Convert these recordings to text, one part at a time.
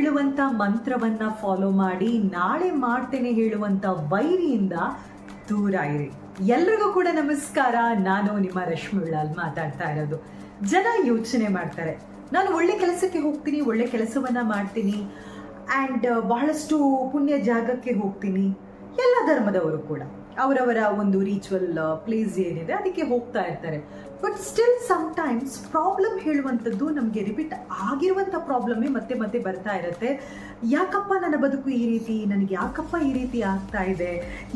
ಹೇಳುವಂತ ಮಂತ್ರವನ್ನ ಫಾಲೋ ಮಾಡಿ ನಾಳೆ ಮಾಡ್ತೇನೆ ಹೇಳುವಂತ ವೈರಿಯಿಂದ ದೂರ ಇರಿ. ಎಲ್ರಿಗೂ ಕೂಡ ನಮಸ್ಕಾರ. ನಾನು ನಿಮ್ಮ ರಶ್ಮಿ ಉಳ್ಳಾಲ್ ಮಾತಾಡ್ತಾ ಇರೋದು. ಜನ ಯೋಚನೆ ಮಾಡ್ತಾರೆ, ನಾನು ಒಳ್ಳೆ ಕೆಲಸಕ್ಕೆ ಹೋಗ್ತೀನಿ, ಒಳ್ಳೆ ಕೆಲಸವನ್ನ ಮಾಡ್ತೀನಿ ಆ್ಯಂಡ್ ಬಹಳಷ್ಟು ಪುಣ್ಯ ಜಾಗಕ್ಕೆ ಹೋಗ್ತೀನಿ. ಎಲ್ಲ ಧರ್ಮದವರು ಕೂಡ ಅವರವರ ಒಂದು ರಿಚುವಲ್ ಪ್ಲೇಸ್ ಏನಿದೆ ಅದಕ್ಕೆ ಹೋಗ್ತಾ ಇರ್ತಾರೆ. ಬಟ್ ಸ್ಟಿಲ್ ಸಮ್ಟೈಮ್ಸ್ ಪ್ರಾಬ್ಲಮ್ ಹೇಳುವಂಥದ್ದು ನಮಗೆ ರಿಪೀಟ್ ಆಗಿರುವಂಥ ಪ್ರಾಬ್ಲಮ್ಮೇ ಮತ್ತೆ ಮತ್ತೆ ಬರ್ತಾ ಇರುತ್ತೆ. ಯಾಕಪ್ಪ ನನ್ನ ಬದುಕು ಈ ರೀತಿ, ನನಗೆ ಯಾಕಪ್ಪ ಈ ರೀತಿ ಆಗ್ತಾ ಇದೆ,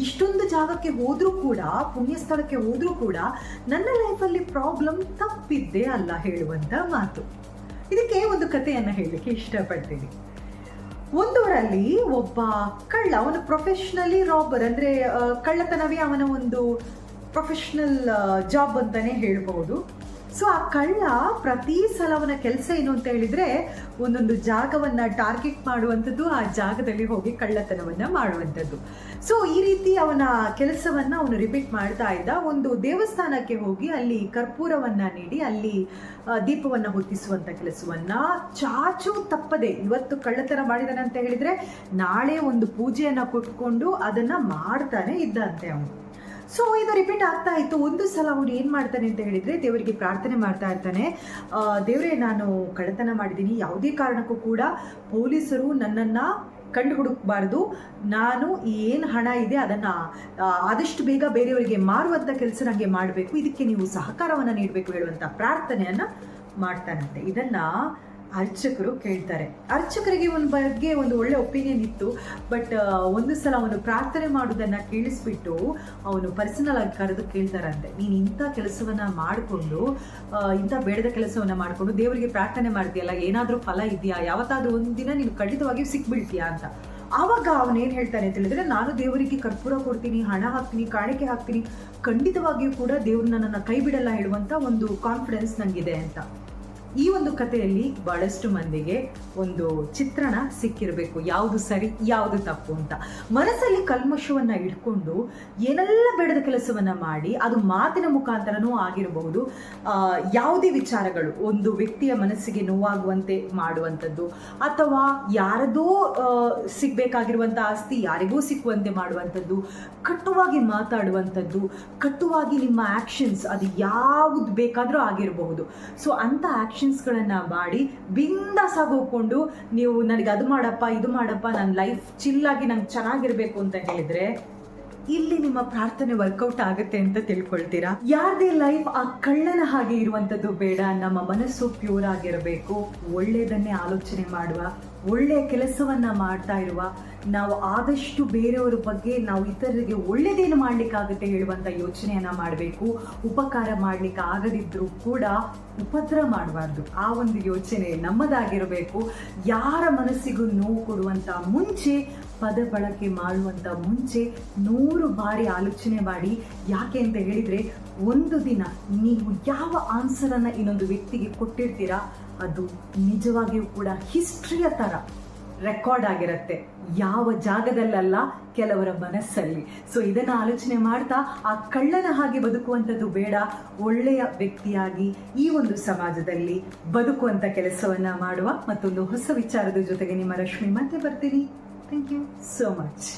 ಇಷ್ಟೊಂದು ಜಾಗಕ್ಕೆ ಹೋದರೂ ಕೂಡ, ಪುಣ್ಯ ಸ್ಥಳಕ್ಕೆ ಹೋದರೂ ಕೂಡ ನನ್ನ ಲೈಫಲ್ಲಿ ಪ್ರಾಬ್ಲಮ್ ತಪ್ಪಿದ್ದೇ ಅಲ್ಲ ಹೇಳುವಂಥ ಮಾತು. ಇದಕ್ಕೆ ಒಂದು ಕಥೆಯನ್ನು ಹೇಳಲಿಕ್ಕೆ ಇಷ್ಟಪಡ್ತೀನಿ. ಒಂದೂರಲ್ಲಿ ಒಬ್ಬ ಕಳ್ಳ, ಅವನು ಪ್ರೊಫೆಷನಲಿ ರಾಬರ್, ಅಂದರೆ ಕಳ್ಳತನವೇ ಅವನ ಒಂದು ಪ್ರೊಫೆಷನಲ್ ಜಾಬ್ ಅಂತಾನೆ ಹೇಳ್ಬೋದು. ಸೊ ಆ ಕಳ್ಳ ಪ್ರತಿ ಸಲ ಅವನ ಕೆಲಸ ಏನು ಅಂತ ಹೇಳಿದರೆ ಒಂದೊಂದು ಜಾಗವನ್ನು ಟಾರ್ಗೆಟ್ ಮಾಡುವಂಥದ್ದು, ಆ ಜಾಗದಲ್ಲಿ ಹೋಗಿ ಕಳ್ಳತನವನ್ನು ಮಾಡುವಂಥದ್ದು. ಸೊ ಈ ರೀತಿ ಅವನ ಕೆಲಸವನ್ನು ಅವನು ರಿಪೀಟ್ ಮಾಡ್ತಾ ಇದ್ದ. ಒಂದು ದೇವಸ್ಥಾನಕ್ಕೆ ಹೋಗಿ ಅಲ್ಲಿ ಕರ್ಪೂರವನ್ನು ನೀಡಿ ಅಲ್ಲಿ ದೀಪವನ್ನು ಹೊತ್ತಿಸುವಂಥ ಕೆಲಸವನ್ನು ಚಾಚು ತಪ್ಪದೆ ಇವತ್ತು ಕಳ್ಳತನ ಮಾಡಿದಾನೆ ಅಂತ ಹೇಳಿದರೆ ನಾಳೆ ಒಂದು ಪೂಜೆಯನ್ನು ಕೊಟ್ಕೊಂಡು ಅದನ್ನು ಮಾಡ್ತಾನೆ ಇದ್ದಂತೆ ಅವನು. ಸೊ ಇದು ರಿಪೀಟ್ ಆಗ್ತಾ ಇತ್ತು. ಒಂದು ಸಲ ಅವನು ಏನು ಮಾಡ್ತಾನೆ ಅಂತ ಹೇಳಿದರೆ ದೇವರಿಗೆ ಪ್ರಾರ್ಥನೆ ಮಾಡ್ತಾ ಇರ್ತಾನೆ, ದೇವರೇ ನಾನು ಕಳ್ಳತನ ಮಾಡಿದ್ದೀನಿ, ಯಾವುದೇ ಕಾರಣಕ್ಕೂ ಕೂಡ ಪೊಲೀಸರು ನನ್ನನ್ನು ಕಂಡು ಹುಡುಕಬಾರ್ದು, ನಾನು ಏನು ಹಣ ಇದೆ ಅದನ್ನು ಆದಷ್ಟು ಬೇಗ ಬೇರೆಯವರಿಗೆ ಮಾರುವಂಥ ಕೆಲಸ ನನಗೆ ಮಾಡಬೇಕು, ಇದಕ್ಕೆ ನೀವು ಸಹಕಾರವನ್ನು ನೀಡಬೇಕು ಹೇಳುವಂಥ ಪ್ರಾರ್ಥನೆಯನ್ನು ಮಾಡ್ತಾನಂತೆ. ಇದನ್ನು ಅರ್ಚಕರು ಕೇಳ್ತಾರೆ. ಅರ್ಚಕರಿಗೆ ಒಂದು ಬಗ್ಗೆ ಒಂದು ಒಳ್ಳೆ ಒಪಿನಿಯನ್ ಇತ್ತು. ಬಟ್ ಒಂದು ಸಲ ಅವನು ಪ್ರಾರ್ಥನೆ ಮಾಡೋದನ್ನು ಕೇಳಿಸ್ಬಿಟ್ಟು ಅವನು ಪರ್ಸನಲ್ ಆಗಿ ಕರೆದು ಕೇಳ್ತಾರಂತೆ, ನೀನು ಇಂಥ ಕೆಲಸವನ್ನು ಮಾಡಿಕೊಂಡು, ಇಂಥ ಬೇಡದ ಕೆಲಸವನ್ನು ಮಾಡಿಕೊಂಡು ದೇವರಿಗೆ ಪ್ರಾರ್ಥನೆ ಮಾಡ್ತೀಯಲ್ಲ, ಏನಾದರೂ ಫಲ ಇದೆಯಾ, ಯಾವತ್ತಾದ್ರೂ ಒಂದು ದಿನ ನೀನು ಖಂಡಿತವಾಗಿಯೂ ಸಿಕ್ಬಿಡ್ತೀಯಾ ಅಂತ. ಆವಾಗ ಅವನೇನು ಹೇಳ್ತಾನೆ ಅಂತ ಹೇಳಿದ್ರೆ, ನಾನು ದೇವರಿಗೆ ಕರ್ಪೂರ ಕೊಡ್ತೀನಿ, ಹಣ ಹಾಕ್ತೀನಿ, ಕಾಣಿಕೆ ಹಾಕ್ತೀನಿ, ಖಂಡಿತವಾಗಿಯೂ ಕೂಡ ದೇವ್ರು ನನ್ನನ್ನು ಕೈ ಬಿಡಲ್ಲ ಹೇಳುವಂಥ ಒಂದು ಕಾನ್ಫಿಡೆನ್ಸ್ ನನಗಿದೆ ಅಂತ. ಈ ಒಂದು ಕಥೆಯಲ್ಲಿ ಬಹಳಷ್ಟು ಮಂದಿಗೆ ಒಂದು ಚಿತ್ರಣ ಸಿಕ್ಕಿರಬೇಕು, ಯಾವುದು ಸರಿ ಯಾವುದು ತಪ್ಪು ಅಂತ. ಮನಸ್ಸಲ್ಲಿ ಕಲ್ಮಶವನ್ನು ಇಟ್ಕೊಂಡು ಏನೆಲ್ಲ ಬೇಡದ ಕೆಲಸವನ್ನು ಮಾಡಿ, ಅದು ಮಾತಿನ ಮುಖಾಂತರನೂ ಆಗಿರಬಹುದು, ಯಾವುದೇ ವಿಚಾರಗಳು ಒಂದು ವ್ಯಕ್ತಿಯ ಮನಸ್ಸಿಗೆ ನೋವಾಗುವಂತೆ ಮಾಡುವಂಥದ್ದು, ಅಥವಾ ಯಾರದೋ ಸಿಗಬೇಕಾಗಿರುವಂಥ ಆಸ್ತಿ ಯಾರಿಗೂ ಸಿಕ್ಕುವಂತೆ ಮಾಡುವಂಥದ್ದು, ಕಟುವಾಗಿ ಮಾತಾಡುವಂಥದ್ದು, ಕಟುವಾಗಿ ನಿಮ್ಮ ಆ್ಯಕ್ಷನ್ಸ್ ಅದು ಯಾವುದು ಬೇಕಾದರೂ ಆಗಿರಬಹುದು. ಸೊ ಅಂಥ ಆ್ಯಕ್ಷನ್ಸ್ಗಳನ್ನು ಮಾಡಿ ಬಿಂದಾಸ್ ಆಗಿ ಹೋಗ್ಕೊಂಡು ನೀವು ನನಗೆ ಅದು ಮಾಡಪ್ಪ, ಇದು ಮಾಡಪ್ಪ, ನನ್ನ ಲೈಫ್ ಚಿಲ್ಲಾಗಿ ನಂಗೆ ಚೆನ್ನಾಗಿರಬೇಕು ಅಂತ ಹೇಳಿದರೆ ಇಲ್ಲಿ ನಿಮ್ಮ ಪ್ರಾರ್ಥನೆ ವರ್ಕೌಟ್ ಆಗುತ್ತೆ ಅಂತ ತಿಳ್ಕೊಳ್ತೀರಾ. ಯಾರದೇ ಲೈಫ್ ಆ ಕಳ್ಳನ ಹಾಗೆ ಇರುವಂಥದ್ದು ಬೇಡ. ನಮ್ಮ ಮನಸ್ಸು ಪ್ಯೂರ್ ಆಗಿರಬೇಕು, ಒಳ್ಳೆಯದನ್ನೇ ಆಲೋಚನೆ ಮಾಡುವ, ಒಳ್ಳೆಯ ಕೆಲಸವನ್ನು ಮಾಡ್ತಾ ಇರುವ, ನಾವು ಆದಷ್ಟು ಬೇರೆಯವರ ಬಗ್ಗೆ ನಾವು ಇತರರಿಗೆ ಒಳ್ಳೆಯದೇನು ಮಾಡಲಿಕ್ಕಾಗುತ್ತೆ ಹೇಳುವಂಥ ಯೋಚನೆಯನ್ನು ಮಾಡಬೇಕು. ಉಪಕಾರ ಮಾಡಲಿಕ್ಕೆ ಆಗದಿದ್ದರೂ ಕೂಡ ಉಪದ್ರ ಮಾಡಬಾರ್ದು, ಆ ಒಂದು ಯೋಚನೆ ನಮ್ಮದಾಗಿರಬೇಕು. ಯಾರ ಮನಸ್ಸಿಗೂ ನೋವು ಕೊಡುವಂಥ ಮುಂಚೆ, ಪದ ಬಳಕೆ ಮಾಡುವಂಥ ಮುಂಚೆ 100 ಬಾರಿ ಆಲೋಚನೆ ಮಾಡಿ. ಯಾಕೆ ಅಂತ ಹೇಳಿದರೆ ಒಂದು ದಿನ ನೀವು ಯಾವ ಆನ್ಸರನ್ನು ಇನ್ನೊಂದು ವ್ಯಕ್ತಿಗೆ ಕೊಟ್ಟಿರ್ತೀರಾ ಅದು ನಿಜವಾಗಿಯೂ ಕೂಡ ಹಿಸ್ಟ್ರಿಯ ಥರ ರೆಕಾರ್ಡ್ ಆಗಿರುತ್ತೆ, ಯಾವ ಜಾಗದಲ್ಲ, ಕೆಲವರ ಮನಸ್ಸಲ್ಲಿ. ಸೊ ಇದನ್ನು ಆಲೋಚನೆ ಮಾಡ್ತಾ ಆ ಕಳ್ಳನ ಹಾಗೆ ಬದುಕುವಂಥದ್ದು ಬೇಡ, ಒಳ್ಳೆಯ ವ್ಯಕ್ತಿಯಾಗಿ ಈ ಒಂದು ಸಮಾಜದಲ್ಲಿ ಬದುಕುವಂಥ ಕೆಲಸವನ್ನು ಮಾಡುವ ಮತ್ತೊಂದು ಹೊಸ ವಿಚಾರದ ಜೊತೆಗೆ ನಿಮ್ಮ ರಶ್ಮಿ ಮತ್ತೆ ಬರ್ತೀನಿ. Thank you so much.